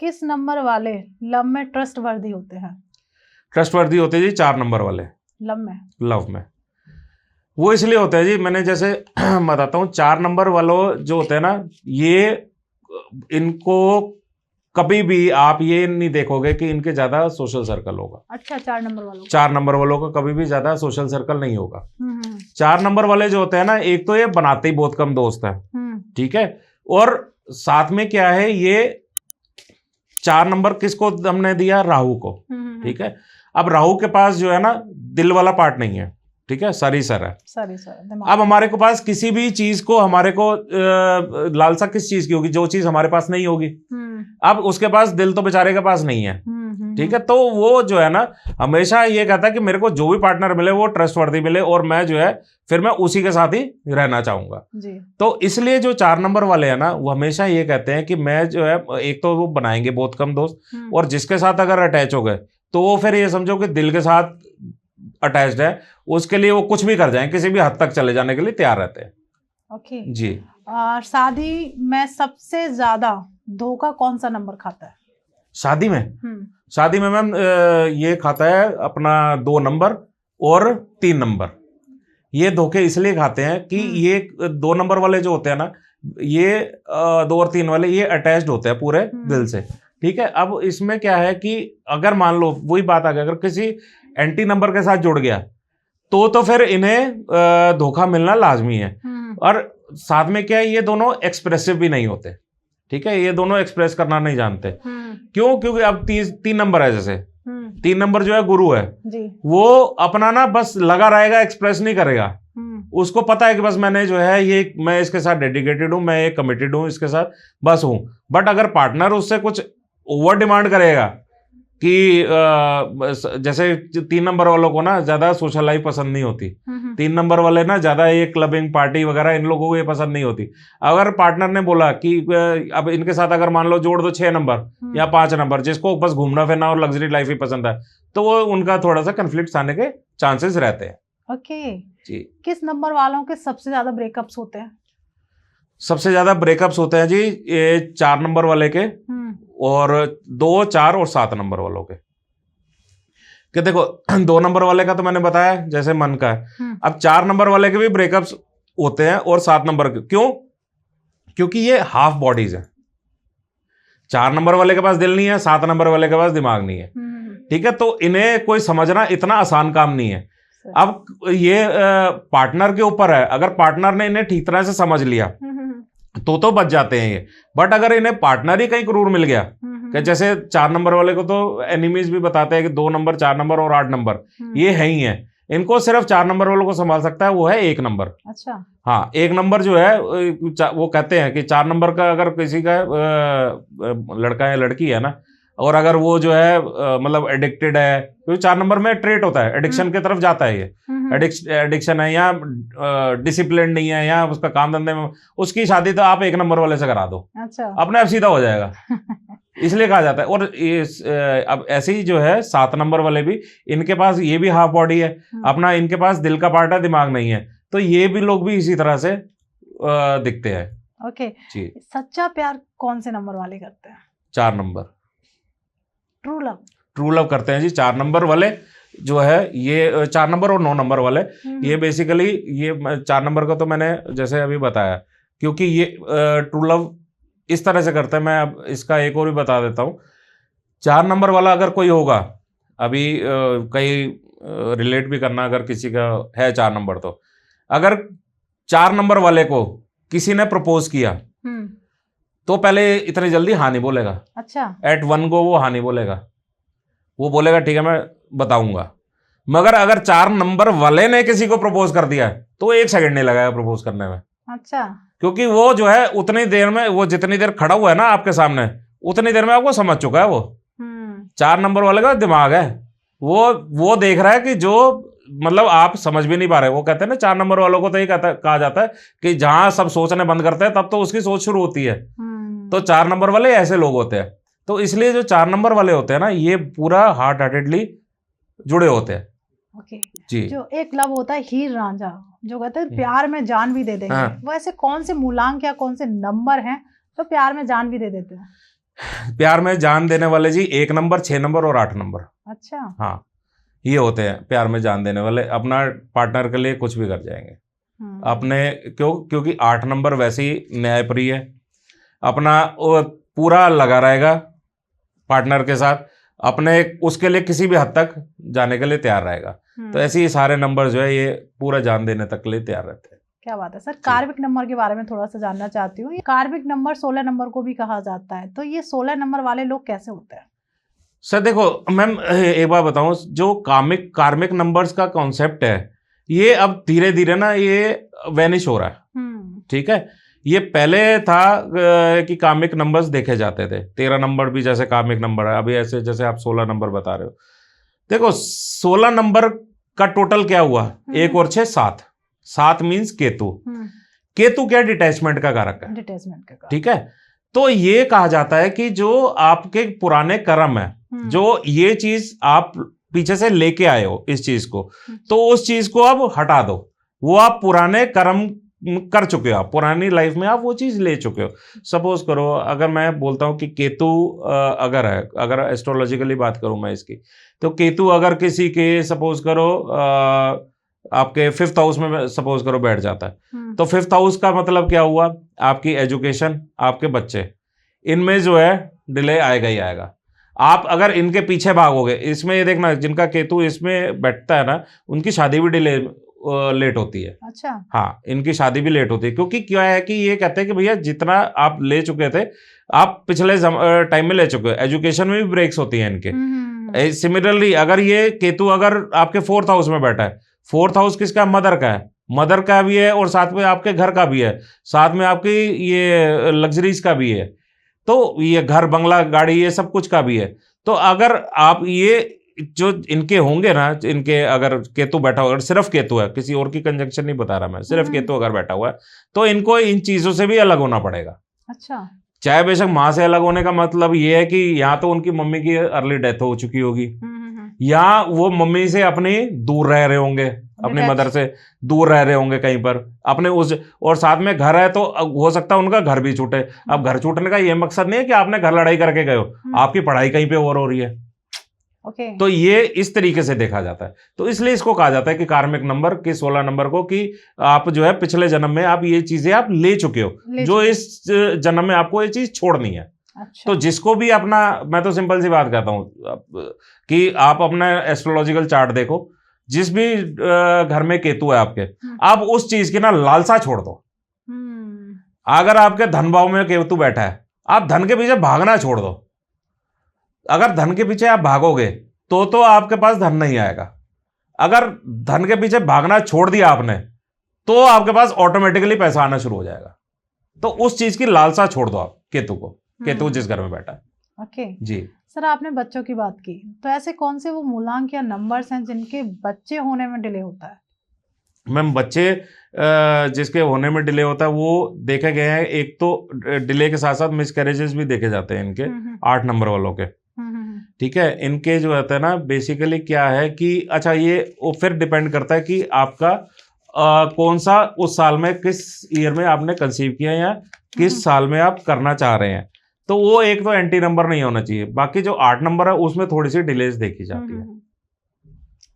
किस नंबर वाले लव में ट्रस्टवर्दी होते हैं? ट्रस्टवर्दी होते हैं जी 4 नंबर वाले लव में। वो इसलिए होता है जी, मैंने जैसे बताता हूँ, 4 नंबर वालों जो होते हैं ना, ये इनको कभी भी आप ये नहीं देखोगे कि इनके ज्यादा सोशल सर्कल होगा। अच्छा, 4 नंबर वालों का कभी भी ज्यादा सोशल सर्कल नहीं होगा। 4 नंबर वाले जो होते हैं ना, एक तो ये बनाते ही बहुत कम दोस्त है, ठीक है, और साथ में क्या है, ये 4 नंबर किसको हमने दिया? राहु को, ठीक है। अब राहु के पास जो है ना, दिल वाला पार्ट नहीं है, ठीक है, सर है। अब हमारे को पास किसी भी चीज को, हमारे को लालसा किस चीज की होगी? जो चीज हमारे पास नहीं होगी। अब उसके पास दिल तो बेचारे के पास नहीं है, ठीक है। तो वो जो है ना, हमेशा ये कहता है कि मेरे को जो भी पार्टनर मिले वो ट्रस्टवर्दी मिले, और मैं जो है फिर मैं उसी के साथ ही रहना चाहूंगा जी। तो इसलिए जो 4 नंबर वाले हैं ना, वो हमेशा ये कहते हैं कि मैं जो है, एक तो वो बनाएंगे बहुत कम दोस्त, और जिसके साथ अगर अटैच हो गए तो वो फिर ये समझो कि दिल के साथ अटैच्ड है, उसके लिए वो कुछ भी कर जाएं, किसी भी हद तक चले जाने के लिए तैयार रहते हैं। ओके जी। शादी में सबसे ज्यादा धोखा कौन सा नंबर खाता है? शादी में मैम ये खाता है अपना 2 नंबर और 3 नंबर। ये धोखे इसलिए खाते हैं कि ये 2 नंबर वाले जो होते हैं ना, ये 2 और 3 वाले, ये अटैच्ड होते हैं पूरे दिल से, ठीक है। अब इसमें क्या है कि अगर मान लो वही बात आ गई, अगर किसी एंटी नंबर के साथ जुड़ गया तो फिर इन्हें धोखा मिलना लाजमी है। और साथ में क्या है, ये दोनों एक्सप्रेसिव भी नहीं होते, ठीक है, ये दोनों एक्सप्रेस करना नहीं जानते। क्यों? क्योंकि अब 3 नंबर है, जैसे 3 नंबर जो है गुरु है जी। वो अपना ना बस लगा रहेगा, एक्सप्रेस नहीं करेगा। उसको पता है कि बस मैंने जो है ये, मैं इसके साथ डेडिकेटेड हूं, मैं ये कमिटेड हूं, इसके साथ बस हूं। बट अगर पार्टनर उससे कुछ ओवर डिमांड करेगा कि जैसे 3 नंबर वालों को ना ज्यादा सोशल लाइफ पसंद नहीं होती, 3 नंबर वाले ना ज्यादा ये क्लबिंग पार्टी वगैरह, इन लोगों को ये पसंद नहीं होती। अगर पार्टनर ने बोला कि अब इनके साथ अगर मान लो जोड़ दो 6 नंबर या 5 नंबर, जिसको बस घूमना फिरना और लग्जरी लाइफ ही पसंद है, तो वो उनका थोड़ा सा कन्फ्लिक्ट आने के चांसेस रहते हैं। ओके जी। किस नंबर वालों के सबसे ज्यादा ब्रेकअप्स होते हैं? सबसे ज्यादा ब्रेकअप्स होते हैं जी ये 4 नंबर वाले के, और 2, 4 और 7 नंबर वालों के। कि देखो 2 नंबर वाले का तो मैंने बताया जैसे मन का है। अब 4 नंबर वाले के भी ब्रेकअप्स होते हैं, और 7 नंबर के। क्यों? क्योंकि ये हाफ बॉडीज है। 4 नंबर वाले के पास दिल नहीं है, 7 नंबर वाले के पास दिमाग नहीं है, ठीक है। तो इन्हें कोई समझना इतना आसान काम नहीं है। अब ये पार्टनर के ऊपर है, अगर पार्टनर ने इन्हें ठीक तरह से समझ लिया तो बच जाते हैं ये। बट अगर इन्हें पार्टनर ही कहीं क्रूर मिल गया, कि जैसे 4 नंबर वाले को तो एनिमीज भी बताते हैं कि 2 नंबर, 4 नंबर और 8 नंबर ये है ही है। इनको सिर्फ 4 नंबर वालों को संभाल सकता है, वो है 1 नंबर। अच्छा। हाँ, 1 नंबर जो है, वो कहते हैं कि 4 नंबर का अगर किसी का लड़का या लड़की है ना, और अगर वो जो है मतलब एडिक्टेड है, क्योंकि 4 नंबर में ट्रेट होता है, एडिक्शन की तरफ जाता है ये। एडिक्शन है या डिसिप्लिन नहीं है या उसका काम धंधे में, उसकी शादी तो आप 1 नंबर वाले से करा दो। अच्छा। अपने आप सीधा हो जाएगा। इसलिए कहा जाता है। और अब ऐसे ही जो है 7 नंबर वाले भी, इनके पास ये भी हाफ बॉडी है अपना, इनके पास दिल का पार्ट है, दिमाग नहीं है। तो ये भी लोग भी इसी तरह से दिखते हैं। ओके जी। सच्चा प्यार कौन से नंबर वाले करते हैं? 4 नंबर। ट्रू लव करते हैं जी 4 नंबर वाले जो है। ये 4 नंबर और 9 नंबर वाले, ये बेसिकली, ये 4 नंबर का तो मैंने जैसे अभी बताया, क्योंकि ये ट्रू लव इस तरह से करता है। मैं अब इसका एक और भी बता देता हूँ। 4 नंबर वाला अगर कोई होगा, अभी कहीं रिलेट भी करना, अगर किसी का है 4 नंबर, तो अगर 4 नंबर वाले को किसी ने प्रपोज किया तो पहले इतनी जल्दी हाँ नहीं बोलेगा। अच्छा। एट 1 गो वो हाँ नहीं बोलेगा, वो बोलेगा ठीक है मैं बताऊंगा। मगर अगर 4 नंबर वाले ने किसी को प्रपोज कर दिया तो 1 सेकंड नहीं लगाएगा प्रपोज करने में। अच्छा। क्योंकि वो जो है उतनी देर में, वो जितनी देर खड़ा हुआ है ना आपके सामने, उतनी देर में आपको समझ चुका है वो। 4 नंबर वाले का दिमाग है, वो देख रहा है कि जो मतलब आप समझ भी नहीं पा रहे। वो कहते हैं ना 4 नंबर वालों को तो ये कहा जाता है कि जहां सब सोचने बंद करते हैं तब तो उसकी सोच शुरू होती है। तो 4 नंबर वाले ऐसे लोग होते हैं। तो इसलिए जो 4 नंबर वाले होते हैं ना, ये पूरा हार्ट हार्टेडली जुड़े होते हैं। ओके जी। जो एक लव होता है हीर रांझा, जो कहते हैं प्यार में जान भी दे देंगे, वो ऐसे कौन से मूलांक या कौन से नंबर हैं तो प्यार में जान भी दे देते हैं? प्यार में जान देने वाले जी 1 नंबर, 6 नंबर और 8 नंबर। अच्छा। हाँ, ये होते हैं प्यार में जान देने वाले, अपना पार्टनर के लिए कुछ भी कर जाएंगे अपने। क्योंकि 8 नंबर वैसे ही न्यायप्रिय है, अपना वो पूरा लगा रहेगा पार्टनर के साथ, अपने उसके लिए किसी भी हद तक जाने के लिए तैयार रहेगा। तो ऐसे ही सारे नंबर जो है ये पूरा जान देने तक के लिए तैयार रहते हैं। क्या बात है सर। कार्मिक नंबर के बारे में थोड़ा सा जानना चाहती हूँ। कार्मिक नंबर 16 नंबर को भी कहा जाता है, तो ये 16 नंबर वाले लोग कैसे होते हैं? सर देखो मैम, एक बार बताऊं, जो कार्मिक नंबर्स का कॉन्सेप्ट है ये अब धीरे धीरे ना ये वैनिश हो रहा है। ठीक है, ये पहले था कि कार्मिक नंबर्स देखे जाते थे, 13 नंबर भी जैसे कार्मिक नंबर है, अभी ऐसे जैसे आप 16 नंबर बता रहे हो। देखो 16 नंबर का टोटल क्या हुआ, 1 और 6 7, 7 मीन्स केतु। केतु क्या, डिटैचमेंट का कारक है, डिटैचमेंट का। ठीक है, तो ये कहा जाता है कि जो आपके पुराने कर्म है, जो ये चीज आप पीछे से लेके आए हो इस चीज को, तो उस चीज को अब हटा दो। वो आप पुराने कर्म कर चुके हो, आप पुरानी लाइफ में आप वो चीज ले चुके हो। सपोज करो अगर मैं बोलता हूं कि केतु अगर है, अगर एस्ट्रोलॉजिकली बात करूं मैं इसकी, तो केतु अगर किसी के सपोज करो आपके 5th हाउस में सपोज करो बैठ जाता है, तो 5th हाउस का मतलब क्या हुआ, आपकी एजुकेशन, आपके बच्चे, इनमें जो है डिले आएगा ही आएगा। आप अगर इनके पीछे भागोगे, इसमें ये देखना जिनका केतु इसमें बैठता है ना, उनकी शादी भी लेट होती है। अच्छा। हाँ, इनकी शादी भी लेट होती है, क्योंकि क्या है कि ये कहते हैं कि भैया जितना आप ले चुके थे, आप पिछले टाइम में ले चुके हो। एजुकेशन में भी ब्रेक्स होती हैं इनके। सिमिलरली अगर ये केतु अगर आपके 4th हाउस में बैठा है, 4th हाउस किसका, मदर का है, मदर का भी है और साथ में आपके घर का भी है, साथ में आपकी ये लग्जरीज का भी है, तो ये घर बंगला गाड़ी ये सब कुछ का भी है। तो अगर आप ये जो इनके होंगे ना, इनके अगर केतु बैठा हुआ, अगर सिर्फ केतु है, किसी और की कंजंक्शन नहीं बता रहा मैं, सिर्फ केतु अगर बैठा हुआ है, तो इनको इन चीजों से भी अलग होना पड़ेगा। अच्छा। चाहे बेशक मां से अलग होने का मतलब ये है कि या तो उनकी मम्मी की अर्ली डेथ हो चुकी होगी, या वो मम्मी से अपनी दूर रह रहे होंगे, अपनी मदर से दूर रह रहे होंगे कहीं पर अपने उस, और साथ में घर है तो हो सकता है उनका घर भी छूटे। अब घर छूटने का ये मकसद नहीं है कि आपने घर लड़ाई करके गए हो, आपकी पढ़ाई कहीं पे और हो रही है। तो ये इस तरीके से देखा जाता है। तो इसलिए इसको कहा जाता है कि कार्मिक नंबर की 16 नंबर को, कि आप जो है पिछले जन्म में आप ये चीजें आप ले चुके हो, जो इस जन्म में आपको ये चीज छोड़नी है। अच्छा। तो जिसको भी अपना, मैं तो सिंपल सी बात कहता हूं कि आप अपना एस्ट्रोलॉजिकल चार्ट देखो, जिस भी घर में केतु है आपके, आप उस चीज की ना लालसा छोड़ दो। अगर आपके धन भाव में केतु बैठा है, आप धन के पीछे भागना छोड़ दो। अगर धन के पीछे आप भागोगे तो आपके पास धन नहीं आएगा। अगर धन के पीछे भागना छोड़ दिया आपने, तो आपके पास ऑटोमेटिकली पैसा आना शुरू हो जाएगा। तो उस चीज की लालसा छोड़ दो आप केतु को, केतु जिस घर में बैठा है। ओके जी सर, आपने बच्चों की बात की, तो ऐसे कौन से वो मूलांक या नंबर्स हैं जिनके बच्चे होने में डिले होता है? मैम बच्चे जिसके होने में डिले होता है वो देखे गए हैं, एक तो डिले के साथ साथ मिसकैरेजेस भी देखे जाते हैं इनके 8 नंबर वालों के। ठीक है, इनके जो होता है ना, बेसिकली क्या है कि अच्छा ये वो फिर डिपेंड करता है कि आपका कौन सा उस साल में, किस ईयर में आपने कंसीव किया या किस साल में आप करना चाह रहे हैं। तो वो एक तो एंटी नंबर नहीं होना चाहिए, बाकी जो 8 नंबर है उसमें थोड़ी सी डिलेज देखी जाती है।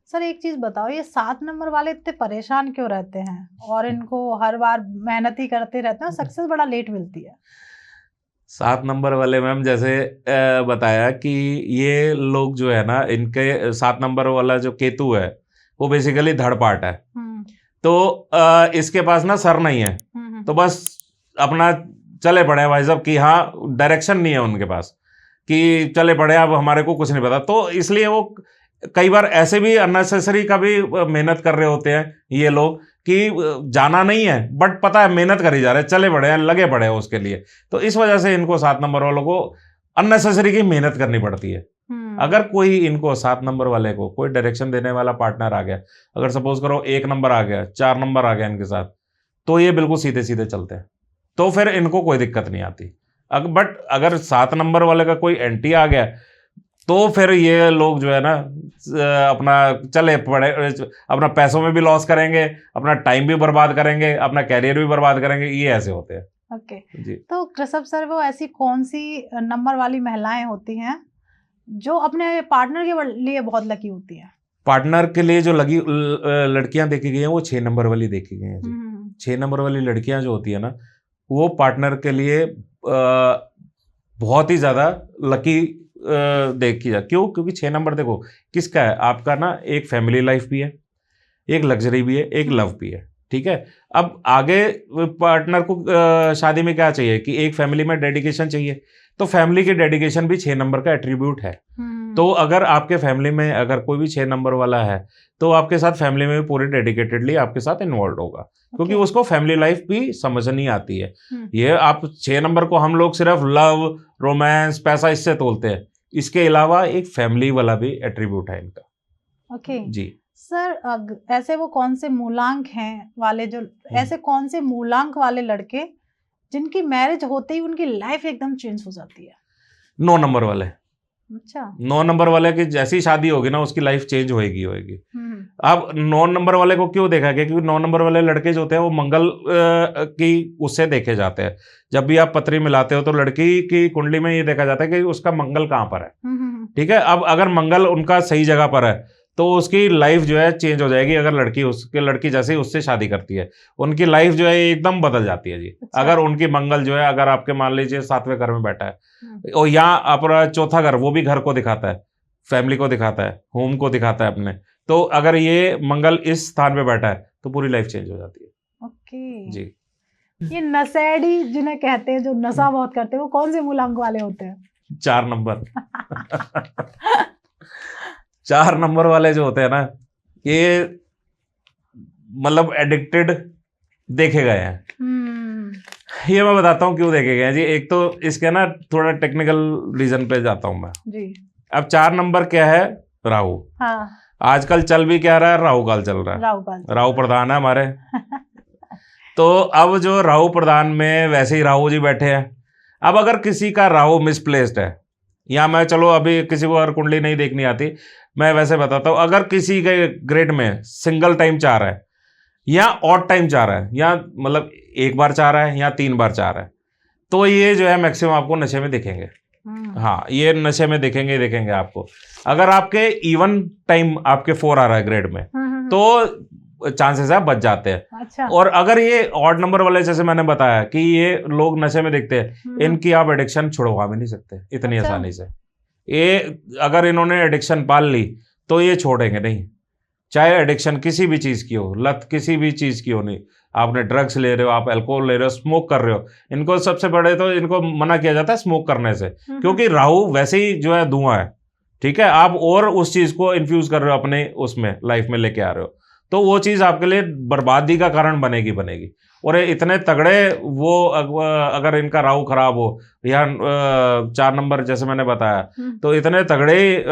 सर एक चीज बताओ, ये 7 नंबर वाले इतने परेशान क्यों रहते हैं और इनको हर बार मेहनत ही करते रहते हैं और सक्सेस बड़ा लेट मिलती है? 7 नंबर वाले मैम जैसे बताया कि ये लोग जो है ना, इनके 7 नंबर वाला जो केतु है वो बेसिकली धड़ पार्ट है। तो इसके पास ना सर नहीं है, तो बस अपना चले पड़े भाई साहब कि हाँ, डायरेक्शन नहीं है उनके पास कि चले पड़े, अब हमारे को कुछ नहीं पता। तो इसलिए वो कई बार ऐसे भी अननेसेसरी का भी मेहनत कर रहे होते हैं ये लोग, कि जाना नहीं है बट पता है मेहनत करी जा रहे हैं, चले पड़े हैं, लगे पड़े हैं उसके लिए। तो इस वजह से इनको 7 नंबर वालों को अननेसेसरी की मेहनत करनी पड़ती है। अगर कोई इनको 7 नंबर वाले को कोई डायरेक्शन देने वाला पार्टनर आ गया, अगर सपोज करो 1 नंबर आ गया, 4 नंबर आ गया इनके साथ, तो ये बिल्कुल सीधे सीधे चलते हैं, तो फिर इनको कोई दिक्कत नहीं आती। बट अगर 7 नंबर वाले का कोई एंटी आ गया, तो फिर ये लोग जो है ना अपना चले पड़े, अपना पैसों में भी लॉस करेंगे, अपना टाइम भी बर्बाद करेंगे, अपना कैरियर भी बर्बाद करेंगे, ये ऐसे होते हैं। ओके। जी। तो ऋषभ सर, वो ऐसी कौन सी नंबर वाली महिलाएं होती हैं जो अपने पार्टनर के लिए बहुत लकी होती है? पार्टनर के लिए जो लड़कियां देखी गई हैं वो 6 नंबर वाली देखी गई हैं जी। 6 नंबर वाली लड़कियां जो होती है ना, वो पार्टनर के लिए बहुत ही ज्यादा लकी देखी जा। क्यों? क्योंकि 6 नंबर देखो किसका है, आपका ना एक फैमिली लाइफ भी है, एक लग्जरी भी है, एक लव भी है। ठीक है। अब आगे पार्टनर को शादी में क्या चाहिए कि एक फैमिली में डेडिकेशन चाहिए, तो फैमिली की डेडिकेशन भी 6 नंबर का एट्रीब्यूट है। तो अगर आपके फैमिली में अगर कोई भी 6 नंबर वाला है, तो आपके साथ फैमिली में भी पूरी डेडिकेटेडली आपके साथ इन्वॉल्व होगा, क्योंकि उसको फैमिली लाइफ भी समझनी आती है। ये आप 6 नंबर को हम लोग सिर्फ लव, रोमांस, पैसा इससे तोलते हैं, इसके अलावा एक फैमिली वाला भी एट्रीब्यूट है इनका। ओके जी सर, ऐसे वो कौन से मूलांक हैं वाले जो ऐसे कौन से मूलांक वाले लड़के जिनकी मैरिज होते ही उनकी लाइफ एकदम चेंज हो जाती है? 9 नंबर वाले। अच्छा। 9 नंबर वाले की जैसी शादी होगी ना, उसकी लाइफ चेंज होएगी। अब 9 नंबर वाले को क्यों देखा गया? क्योंकि 9 नंबर वाले लड़के जो होते हैं वो मंगल की उससे देखे जाते हैं। जब भी आप पत्री मिलाते हो तो लड़की की कुंडली में ये देखा जाता है कि उसका मंगल कहाँ पर है। ठीक है। अब अगर मंगल उनका सही जगह पर है तो उसकी लाइफ जो है चेंज हो जाएगी। अगर लड़की जैसे ही उससे शादी करती है, उनकी लाइफ जो है एकदम बदल जाती है जी। अच्छा। अगर उनकी मंगल जो है, अगर आपके मान लीजिए 7वें घर में बैठा है और यहाँ अपना चौथा घर, वो भी घर को दिखाता है, फैमिली को दिखाता है, होम को दिखाता है अपने, तो अगर ये मंगल इस स्थान पे बैठा है तो पूरी लाइफ चेंज हो जाती है। ओके जी। ये नशेड़ी जिन्हें कहते हैं, जो नशा बहुत करते हैं, वो कौन से मूलांक वाले होते हैं? 4 नंबर। 4 नंबर वाले जो होते हैं ना, ये मतलब एडिक्टेड देखे गए हैं। ये मैं बताता हूँ क्यों देखे गए हैं जी। एक तो इसके ना थोड़ा टेक्निकल रीजन पे जाता हूँ मैं जी। अब 4 नंबर क्या है? राहु। हाँ। आजकल चल भी क्या रहा है? राहु काल चल रहा है। राहु प्रधान है हमारे। तो अब जो राहु प्रधान में वैसे ही राहु जी बैठे हैं। अब अगर किसी का राहु मिसप्लेस्ड है, या मैं चलो अभी किसी को अगर कुंडली नहीं देखनी आती, मैं वैसे बताता हूँ, अगर किसी के ग्रेड में सिंगल टाइम 4 है या ऑड टाइम 4 है, या मतलब एक बार 4 है या 3 बार 4 है, तो ये जो है मैक्सिमम आपको नशे में दिखेंगे। हाँ, ये नशे में दिखेंगे आपको। अगर आपके इवन टाइम आपके 4 आ रहा है ग्रेड में, तो चांसेस है बच जाते हैं। अच्छा। और अगर ये ऑड नंबर वाले, जैसे मैंने बताया कि ये लोग नशे में दिखते हैं, इनकी आप एडिक्शन छुड़वा भी नहीं सकते इतनी आसानी से। ये अगर इन्होंने एडिक्शन पाल ली तो ये छोड़ेंगे नहीं, चाहे एडिक्शन किसी भी चीज की हो, लत किसी भी चीज की हो। नहीं, आपने ड्रग्स ले रहे हो, आप अल्कोहल ले रहे हो, स्मोक कर रहे हो, इनको सबसे बड़े तो इनको मना किया जाता है स्मोक करने से, क्योंकि राहु वैसे ही जो है धुआं है। ठीक है। आप और उस चीज को इन्फ्यूज कर रहे हो अपने उसमें लाइफ में लेके आ रहे हो, तो वो चीज आपके लिए बर्बादी का कारण बनेगी। और इतने तगड़े वो अगर इनका राहु खराब हो या 4 नंबर जैसे मैंने बताया, तो इतने तगड़े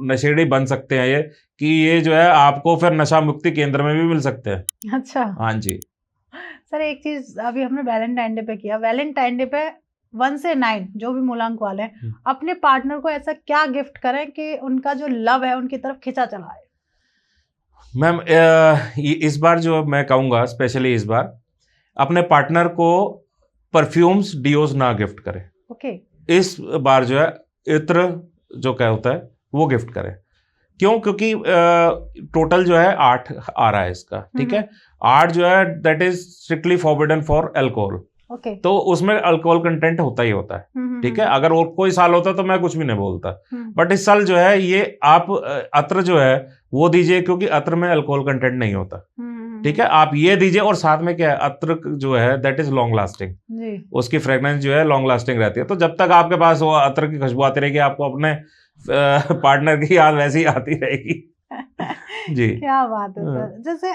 नशेड़ी बन सकते हैं ये, कि ये जो है आपको फिर नशा मुक्ति केंद्र में भी मिल सकते हैं। अच्छा। हाँ जी सर, एक चीज अभी हमने वैलेंटाइन डे पे किया, वैलेंटाइन डे पे 1 से 9 जो भी मूलांक वाले हैं, अपने पार्टनर को ऐसा क्या गिफ्ट करें कि उनका जो लव है उनकी तरफ खिंचा चला है? मैम, इस बार जो मैं कहूँगा स्पेशली इस बार अपने पार्टनर को परफ्यूम्स, डियोज ना गिफ्ट करें। ओके। इस बार जो है इत्र जो क्या होता है वो गिफ्ट करें। क्यों? क्योंकि टोटल जो है 8 आ रहा है इसका। ठीक है। 8 जो है that is strictly forbidden for alcohol. Okay. तो उसमें अल्कोहल कंटेंट होता ही होता है। ठीक है। अगर और कोई साल होता तो मैं कुछ भी नहीं बोलता, बट इस साल जो है ये आप अत्र जो है वो दीजिए, क्योंकि अत्र में अल्कोहल कंटेंट नहीं होता। ठीक है। आप ये दीजिए, और साथ में क्या है, अत्र जो है दैट इज लॉन्ग लास्टिंग, उसकी फ्रेग्रेंस जो है लॉन्ग लास्टिंग रहती है। तो जब तक आपके पास वो अत्र की खुशबू आती रहेगी, आपको अपने पार्टनर की याद वैसी आती रहेगी। जी, क्या बात है सर। जैसे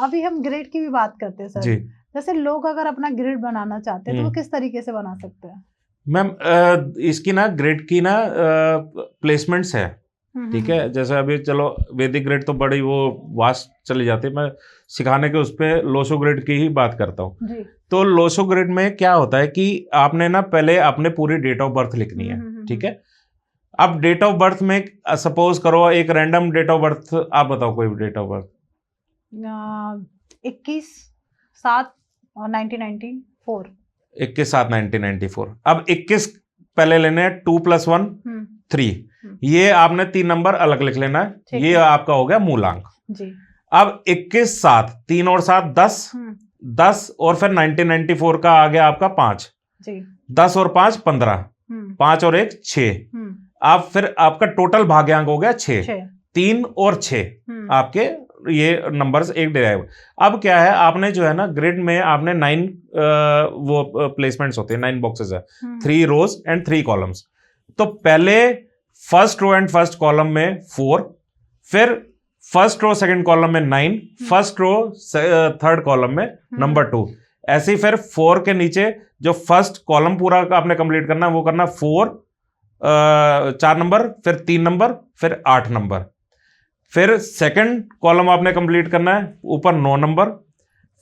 अभी हम ग्रिड की भी बात करते हैं सर जी। जैसे लोग अगर अपना ग्रिड बनाना चाहते हैं तो वो किस तरीके से बना सकते हैं? मैम, इसकी ना ग्रिड की ना प्लेसमेंट्स है। ठीक है। जैसे अभी चलो वैदिक ग्रिड तो बड़ी वो वास्ट चली जाती है, मैं सिखाने के उस पर लोशो ग्रिड की ही बात करता हूँ। तो लोशो ग्रिड में क्या होता है कि आपने ना पहले अपने पूरी डेट ऑफ बर्थ लिखनी है। ठीक है। अब डेट ऑफ बर्थ में सपोज करो एक रैंडम डेट ऑफ बर्थ, आप बताओ कोई डेट ऑफ बर्थ। 21/7/1994। 21 7 1994। अब 21 पहले लेने हैं, 2 + 1 3, ये आपने 3 नंबर अलग लिख लेना है, ये आपका हो गया मूलांक जी। अब 21 7, 3 और 7 10, 10 और फिर 1994 का आ गया आपका 5 जी, 10 और 5 15, 5 और 1 6, आप फिर आपका टोटल भाग्यांक हो गया 6, 3 और 6 आपके ये नंबर्स एक डिराइव। अब क्या है, आपने जो है ना ग्रिड में आपने 9 वो प्लेसमेंट्स होते हैं, 9 बॉक्सेस है, 3 रोज एंड 3 कॉलम्स। तो पहले first row and first column में 4, फिर फर्स्ट रो सेकंड कॉलम में 9, फर्स्ट रो थर्ड कॉलम में नंबर 2, ऐसे ही फिर 4 के नीचे जो फर्स्ट कॉलम पूरा आपने कंप्लीट करना, वो करना 4 4 नंबर, फिर 3 नंबर, फिर 8 नंबर, फिर सेकंड कॉलम आपने कंप्लीट करना है, ऊपर 9 नंबर,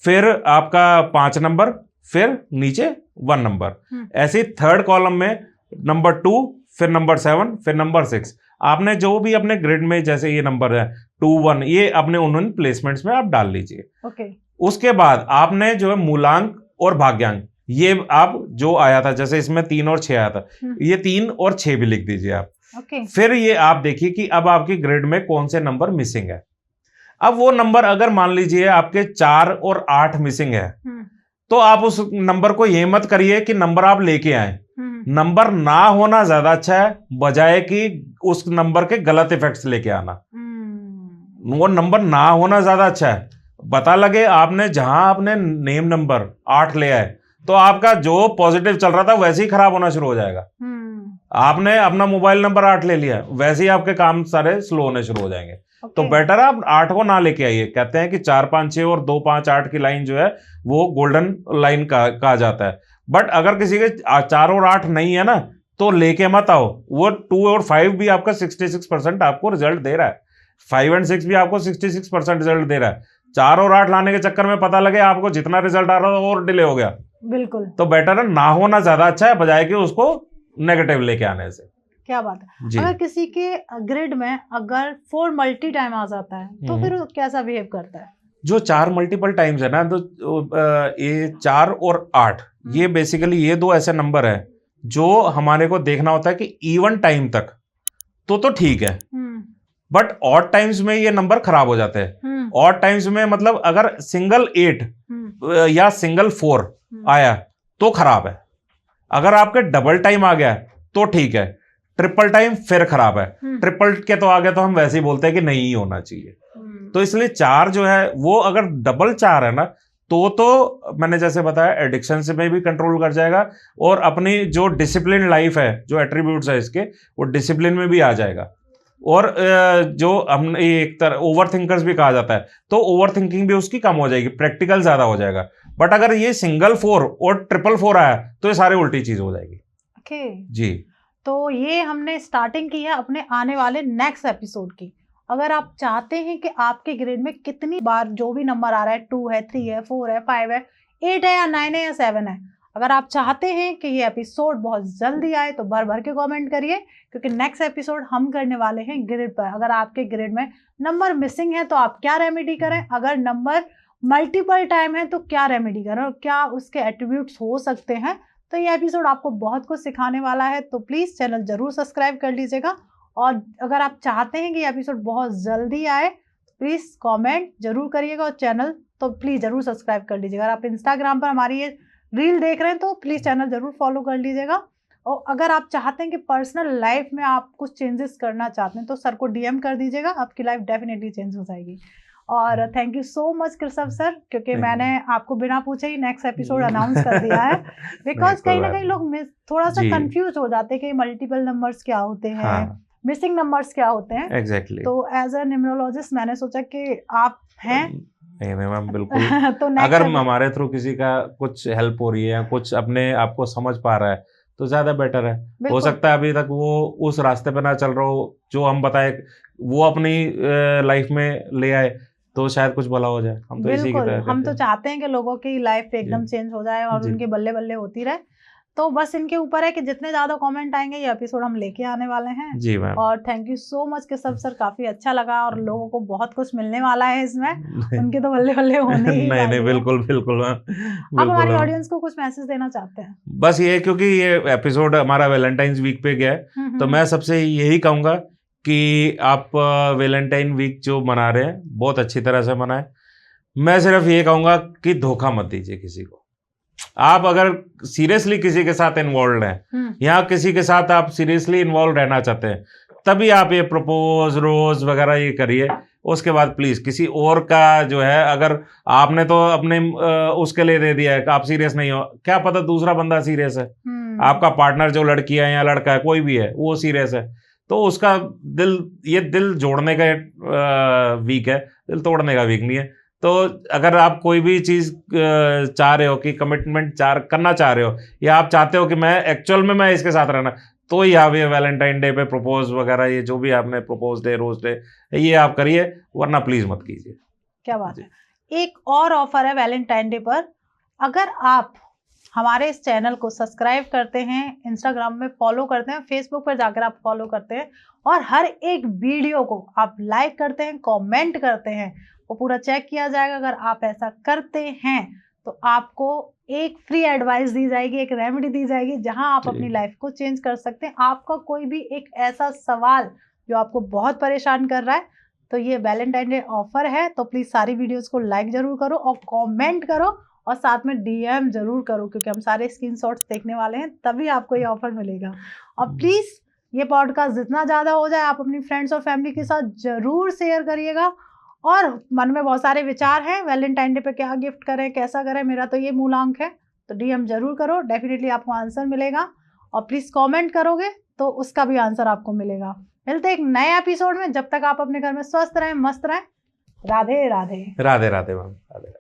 फिर आपका 5 नंबर, फिर नीचे 1 नंबर। ऐसे थर्ड कॉलम में नंबर 2, फिर नंबर 7, फिर नंबर 6। आपने जो भी अपने ग्रिड में जैसे ये नंबर है 2 1, ये अपने उन्होंने प्लेसमेंट्स में आप डाल लीजिए। ओके। उसके बाद आपने जो है मूलांक और भाग्यांक, ये आप जो आया था, जैसे इसमें 3 और 6 आया था, ये 3 और 6 भी लिख दीजिए आप। फिर ये आप देखिए कि अब आपकी ग्रिड में कौन से नंबर मिसिंग है। अब वो नंबर अगर मान लीजिए आपके 4 और 8 मिसिंग है, तो आप उस नंबर को ये मत करिए कि नंबर आप लेके आए। नंबर ना होना ज्यादा अच्छा है, बजाय कि उस नंबर के गलत इफेक्ट्स लेके आना। वो नंबर ना होना ज्यादा अच्छा है। पता लगे आपने जहां आपने नेम नंबर 8 ले आए, तो आपका जो पॉजिटिव चल रहा था वैसे ही खराब होना शुरू हो जाएगा। आपने अपना मोबाइल नंबर 8 ले लिया, वैसे ही आपके काम सारे स्लो होने शुरू हो जाएंगे। तो बेटर आप 8 को ना लेके आइए। कहते हैं कि 4 5 6 और 2 5 8 की लाइन जो है वो गोल्डन लाइन कहा जाता है। बट अगर किसी के 4 और 8 नहीं है ना, तो लेके मत आओ। वो 2 और 5 भी आपका 66% आपको रिजल्ट दे रहा है, 5 और 6 भी आपको 66% रिजल्ट दे रहा है। 4 और 8 लाने के चक्कर में पता लगे आपको जितना रिजल्ट आ रहा था और डिले हो गया, बिल्कुल। तो बेटर है ना होना ज्यादा अच्छा है, बजाय कि उसको नेगेटिव लेके आने से। क्या बात है। अगर किसी के ग्रिड में अगर 4 मल्टी टाइम आ जाता है, तो फिर वो कैसा बिहेव करता है? जो 4 मल्टीपल टाइम्स है ना, तो ये 4 और 8, ये बेसिकली ये 2 ऐसे नंबर है जो हमारे को देखना होता है कि इवन टाइम तक तो ठीक है, बट ऑड टाइम्स में ये नंबर खराब हो जाते हैं। ऑड टाइम्स में मतलब अगर सिंगल 8 या सिंगल 4 आया तो खराब है। अगर आपके डबल टाइम आ गया तो ठीक है, ट्रिपल टाइम फिर खराब है। ट्रिपल के तो आ गया तो हम वैसे ही बोलते हैं कि नहीं ही होना चाहिए। तो इसलिए 4 जो है वो अगर डबल 4 है ना, तो मैंने जैसे बताया एडिक्शन से में भी कंट्रोल कर जाएगा, और अपनी जो डिसिप्लिन लाइफ है, जो एट्रीब्यूट्स है इसके, वो डिसिप्लिन में भी आ जाएगा। और जो हमने एक तरह ओवर थिंकर्स भी कहा जाता है, तो ओवर थिंकिंग भी उसकी कम हो जाएगी, प्रैक्टिकल ज्यादा हो जाएगा। बट अगर ये सिंगल 4 और ट्रिपल 4 आया तो ये सारे उल्टी चीज हो जाएगी। ओके जी। तो ये हमने स्टार्टिंग की है अपने आने वाले नेक्स्ट एपिसोड की। अगर आप चाहते हैं कि आपके ग्रेड में कितनी बार जो भी नंबर आ रहा है, 2 है, 3 है, 4 है, 5 है, 8 है या 9 है या 7 है, अगर आप चाहते हैं कि ये एपिसोड बहुत जल्दी आए तो भर भर के कमेंट करिए, क्योंकि नेक्स्ट एपिसोड हम करने वाले हैं ग्रिड पर। अगर आपके ग्रिड में नंबर मिसिंग है तो आप क्या रेमेडी करें, अगर नंबर मल्टीपल टाइम है तो क्या रेमेडी करें, और क्या उसके एट्रीब्यूट्स हो सकते हैं। तो ये एपिसोड आपको बहुत कुछ सिखाने वाला है, तो प्लीज़ चैनल ज़रूर सब्सक्राइब कर लीजिएगा। और अगर आप चाहते हैं कि ये एपिसोड बहुत जल्दी आए, प्लीज़ कमेंट जरूर करिएगा, और चैनल तो प्लीज़ ज़रूर सब्सक्राइब कर लीजिएगा। अगर आप इंस्टाग्राम पर हमारी ये रील देख रहे हैं तो प्लीज़ चैनल ज़रूर फॉलो कर लीजिएगा। और अगर आप चाहते हैं कि पर्सनल लाइफ में आप कुछ चेंजेस करना चाहते हैं तो सर को डीएम कर दीजिएगा, आपकी लाइफ डेफिनेटली चेंज हो जाएगी। और thank you so much Krishabh sir, क्योंकि मैंने आपको बिना पूछे ही नेक्स्ट एपिसोड अनाउंस कर दिया है। बिकॉज कहीं ना कहीं लोग थोड़ा सा कंफ्यूज हो जाते हैं कि मल्टीपल नंबर्स क्या होते हैं, मिसिंग नंबर्स क्या होते हैं। एग्जैक्टली। तो एज अ न्यूमरोलॉजिस्ट मैंने सोचा कि आप हैं नहीं मैम, बिल्कुल। तो अगर हमारे थ्रू किसी का कुछ हेल्प हो रही है या कुछ अपने आप को समझ पा रहा है तो ज्यादा बेटर है। हो सकता है अभी तक वो उस रास्ते पे ना चल रहा हो जो हम बताए, वो अपनी लाइफ में ले आए तो शायद कुछ भला हो जाए। हम तो इसी की तरह हम तो चाहते हैं कि लोगों की लाइफ एकदम चेंज हो जाए और उनके बल्ले बल्ले होती रहे। तो बस इनके ऊपर है कि जितने ज्यादा कमेंट आएंगे ये एपिसोड हम लेके आने वाले हैं। जी मैम। और थैंक यू सो मच कि सब सर काफी अच्छा लगा और लोगों को बहुत कुछ मिलने वाला है इसमें। उनके तो बल्ले बल्ले होने ही नहीं नहीं, बिल्कुल बिल्कुल मैम, आप हमारी ऑडियंस को कुछ मैसेज देना चाहते हैं? बस ये, क्योंकि ये एपिसोड हमारा वैलेंटाइंस वीक पे गया है, तो मैं सबसे यही कहूंगा कि आप वैलेंटाइन वीक जो मना रहे हैं बहुत अच्छी तरह से मनाएं। मैं सिर्फ ये कहूंगा कि धोखा मत दीजिए किसी को। आप अगर सीरियसली किसी के साथ इन्वॉल्व हैं या किसी के साथ आप सीरियसली इन्वॉल्व रहना चाहते हैं, तभी आप ये प्रपोज रोज वगैरह ये करिए। उसके बाद प्लीज किसी और का जो है, अगर आपने तो अपने उसके लिए दे दिया है कि आप सीरियस नहीं हो, क्या पता दूसरा बंदा सीरियस है, आपका पार्टनर जो लड़की है या लड़का है कोई भी है वो सीरियस है, तो उसका दिल जोड़ने का वीक है, दिल तोड़ने का वीक नहीं है। तो अगर आप कोई भी चीज चाह रहे हो कि कमिटमेंट करना चाह रहे हो, या आप चाहते हो कि मैं एक्चुअल में मैं इसके साथ रहना, तो यहाँ भी वैलेंटाइन डे पे प्रपोज वगैरह ये जो भी आपने प्रपोज डे रोज डे ये आप करिए, वरना प्लीज मत कीजिए। क्या बात है। एक और ऑफर है वैलेंटाइन डे पर, अगर आप हमारे इस चैनल को सब्सक्राइब करते हैं, इंस्टाग्राम में फॉलो करते हैं, फेसबुक पर जाकर आप फॉलो करते हैं और हर एक वीडियो को आप लाइक करते हैं, कमेंट करते हैं, वो पूरा चेक किया जाएगा। अगर आप ऐसा करते हैं तो आपको एक फ्री एडवाइस दी जाएगी, एक रेमेडी दी जाएगी जहां आप अपनी लाइफ को चेंज कर सकते हैं। आपका कोई भी एक ऐसा सवाल जो आपको बहुत परेशान कर रहा है, तो ये वैलेंटाइन डे ऑफर है, तो प्लीज सारी वीडियोस को लाइक जरूर करो और कमेंट करो और साथ में डीएम जरूर करो, क्योंकि हम सारे स्क्रीनशॉट्स देखने वाले हैं, तभी आपको ये ऑफर मिलेगा। और प्लीज ये पॉडकास्ट जितना ज्यादा हो जाए आप अपनी फ्रेंड्स और फैमिली के साथ जरूर शेयर करिएगा। और मन में बहुत सारे विचार हैं, वैलेंटाइन डे पे क्या गिफ्ट करें, कैसा करें, मेरा तो ये मूलांक है, तो डीएम जरूर करो, डेफिनेटली आपको आंसर मिलेगा। और प्लीज कमेंट करोगे तो उसका भी आंसर आपको मिलेगा। मिलते हैं एक नए एपिसोड में, जब तक आप अपने घर में स्वस्थ रहें, मस्त रहें। राधे राधे। राधे राधे मैम, राधे।